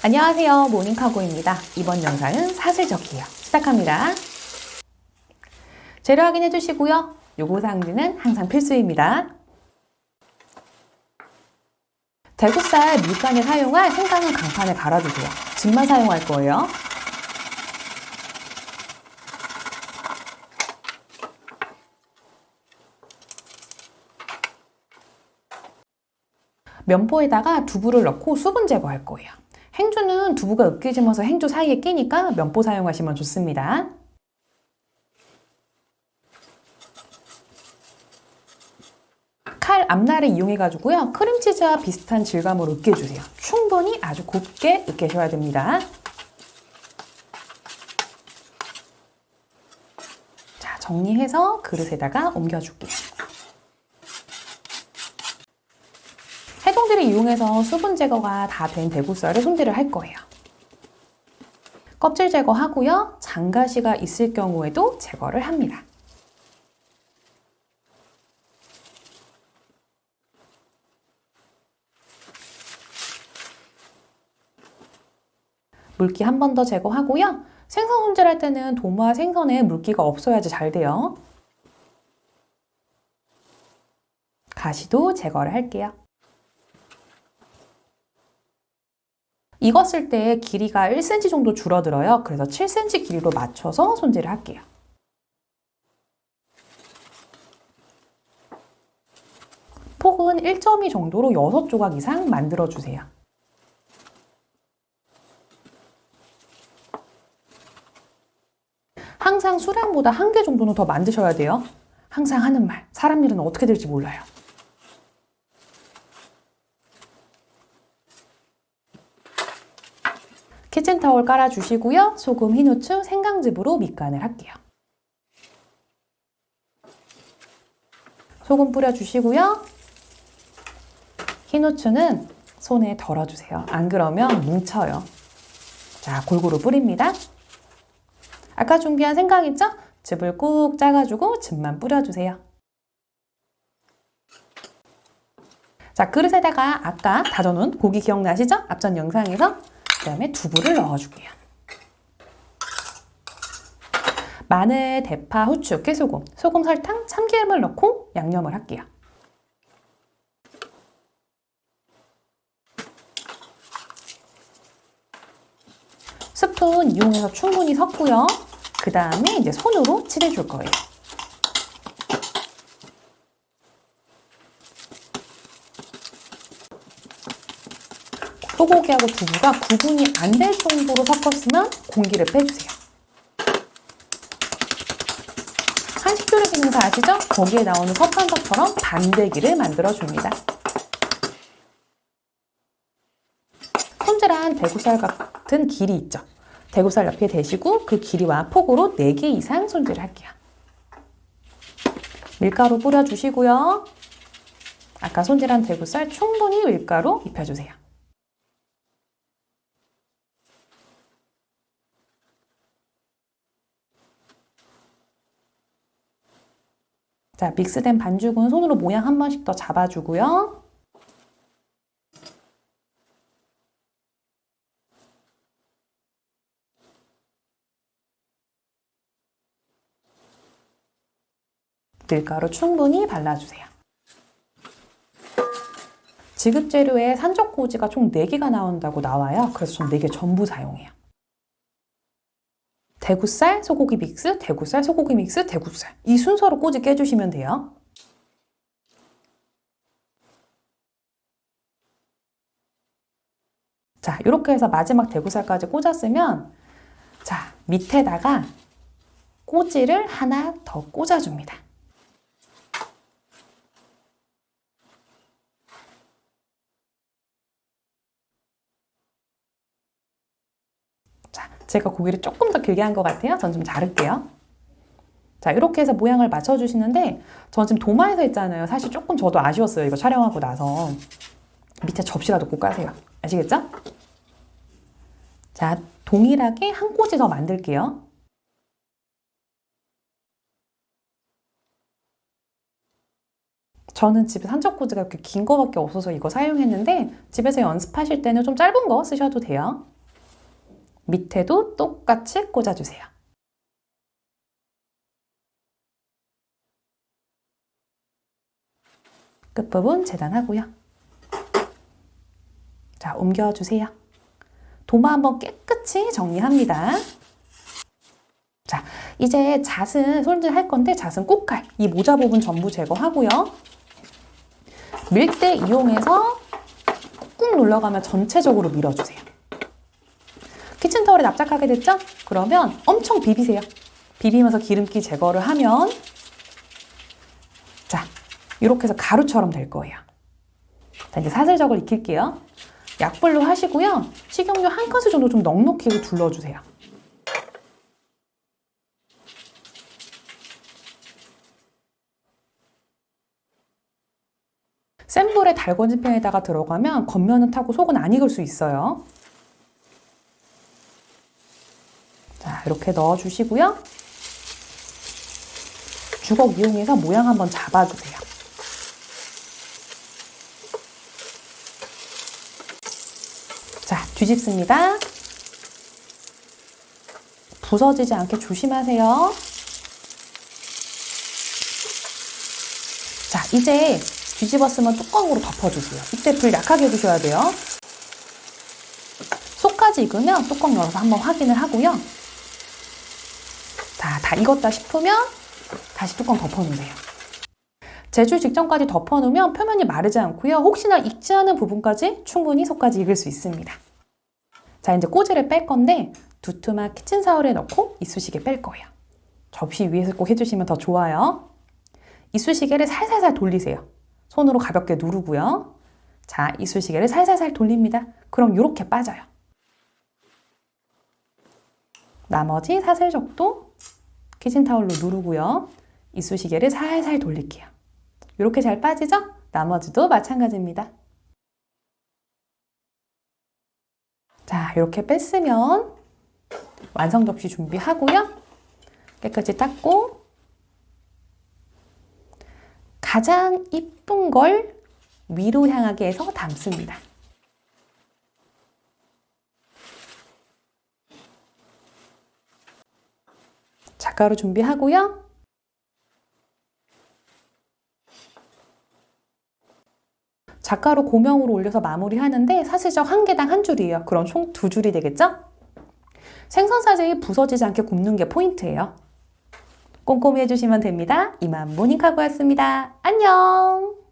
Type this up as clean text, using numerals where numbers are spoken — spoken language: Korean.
안녕하세요, 모닝카고입니다. 이번 영상은 사슬젓기예요. 시작합니다. 재료 확인해 주시고요. 요거 사항들은 항상 필수입니다. 대구살 밀간에 사용할 생강은 강판에 갈아주세요. 즙만 사용할 거예요. 면포에다가 두부를 넣고 수분 제거할 거예요. 행주는 두부가 으깨지면서 행주 사이에 끼니까 면포 사용하시면 좋습니다. 칼 앞날을 이용해가지고요. 크림치즈와 비슷한 질감으로 으깨주세요. 충분히 아주 곱게 으깨셔야 됩니다. 자, 정리해서 그릇에다가 옮겨줄게요. 해동기를 이용해서 수분 제거가 다 된 대구살을 손질을 할 거예요. 껍질 제거하고요. 장가시가 있을 경우에도 제거를 합니다. 물기 한 번 더 제거하고요. 생선 손질할 때는 도마 생선에 물기가 없어야지 잘 돼요. 가시도 제거를 할게요. 익었을 때 길이가 1cm 정도 줄어들어요. 그래서 7cm 길이로 맞춰서 손질을 할게요. 폭은 1.2 정도로 6조각 이상 만들어주세요. 항상 수량보다 1개 정도는 더 만드셔야 돼요. 항상 하는 말, 사람 일은 어떻게 될지 몰라요. 키친타올 깔아주시고요. 소금, 흰후추, 생강즙으로 밑간을 할게요. 소금 뿌려주시고요. 흰후추는 손에 덜어주세요. 안 그러면 뭉쳐요. 자, 골고루 뿌립니다. 아까 준비한 생강 있죠? 즙을 꾹 짜가지고 즙만 뿌려주세요. 자, 그릇에다가 아까 다져놓은 고기 기억나시죠? 앞전 영상에서 그 다음에 두부를 넣어줄게요. 마늘, 대파, 후추, 깨소금, 소금, 설탕, 참기름을 넣고 양념을 할게요. 스푼 이용해서 충분히 섞고요. 그 다음에 이제 손으로 칠해줄 거예요. 소고기하고 두부가 구분이 안 될 정도로 섞었으면 공기를 빼주세요. 한식 조리 기능사 아시죠? 거기에 나오는 섭반석처럼 반대기를 만들어줍니다. 손질한 대구살 같은 길이 있죠? 대구살 옆에 대시고 그 길이와 폭으로 4개 이상 손질을 할게요. 밀가루 뿌려주시고요. 아까 손질한 대구살 충분히 밀가루 입혀주세요. 자, 믹스된 반죽은 손으로 모양 한 번씩 더 잡아주고요. 밀가루 충분히 발라주세요. 지급 재료에 산적꼬지가 총 4개가 나온다고 나와요. 그래서 전 4개 전부 사용해요. 대구살, 소고기 믹스, 대구살, 소고기 믹스, 대구살. 이 순서로 꼬지 깨주시면 돼요. 자, 이렇게 해서 마지막 대구살까지 꽂았으면 자, 밑에다가 꼬지를 하나 더 꽂아줍니다. 자, 제가 고기를 조금 더 길게 한 것 같아요. 전 좀 자를게요. 자, 이렇게 해서 모양을 맞춰주시는데 전 지금 도마에서 했잖아요. 사실 조금 저도 아쉬웠어요. 이거 촬영하고 나서. 밑에 접시라도 꼭 까세요. 아시겠죠? 자, 동일하게 한 꼬지 더 만들게요. 저는 집에 산적꼬지가 이렇게 긴 거밖에 없어서 이거 사용했는데 집에서 연습하실 때는 좀 짧은 거 쓰셔도 돼요. 밑에도 똑같이 꽂아주세요. 끝부분 재단하고요. 자, 옮겨주세요. 도마 한번 깨끗이 정리합니다. 자, 이제 잣은 손질할 건데 잣은 꽃갈, 이 모자 부분 전부 제거하고요. 밀대 이용해서 꾹 눌러가면 전체적으로 밀어주세요. 키친타올에 납작하게 됐죠? 그러면 엄청 비비세요. 비비면서 기름기 제거를 하면 자, 이렇게 해서 가루처럼 될 거예요. 자, 이제 사슬적을 익힐게요. 약불로 하시고요. 식용유 한 큰술 정도 좀 넉넉히 둘러주세요. 센 불에 달궈진 팬에다가 들어가면 겉면은 타고 속은 안 익을 수 있어요. 자, 이렇게 넣어주시고요. 주걱 이용해서 모양 한번 잡아주세요. 자, 뒤집습니다. 부서지지 않게 조심하세요. 자, 이제 뒤집었으면 뚜껑으로 덮어주세요. 이때 불 약하게 해주셔야 돼요. 속까지 익으면 뚜껑 열어서 한번 확인을 하고요. 자, 다 익었다 싶으면 다시 뚜껑 덮어놓으세요. 제출 직전까지 덮어놓으면 표면이 마르지 않고요. 혹시나 익지 않은 부분까지 충분히 속까지 익을 수 있습니다. 자, 이제 꼬지를 뺄 건데 두툼한 키친타올에 넣고 이쑤시개 뺄 거예요. 접시 위에서 꼭 해주시면 더 좋아요. 이쑤시개를 살살살 돌리세요. 손으로 가볍게 누르고요. 자, 이쑤시개를 살살살 돌립니다. 그럼 이렇게 빠져요. 나머지 사슬적도 키친타올로 누르고요. 이쑤시개를 살살 돌릴게요. 이렇게 잘 빠지죠? 나머지도 마찬가지입니다. 자, 이렇게 뺐으면 완성 접시 준비하고요. 깨끗이 닦고 가장 이쁜 걸 위로 향하게 해서 담습니다. 잣가루 준비하고요. 잣가루 고명으로 올려서 마무리하는데 사슬적 한 개당 한 줄이에요. 그럼 총 2줄이 되겠죠? 생선사슬이 부서지지 않게 굽는 게 포인트예요. 꼼꼼히 해주시면 됩니다. 이만 모닝카구였습니다. 안녕!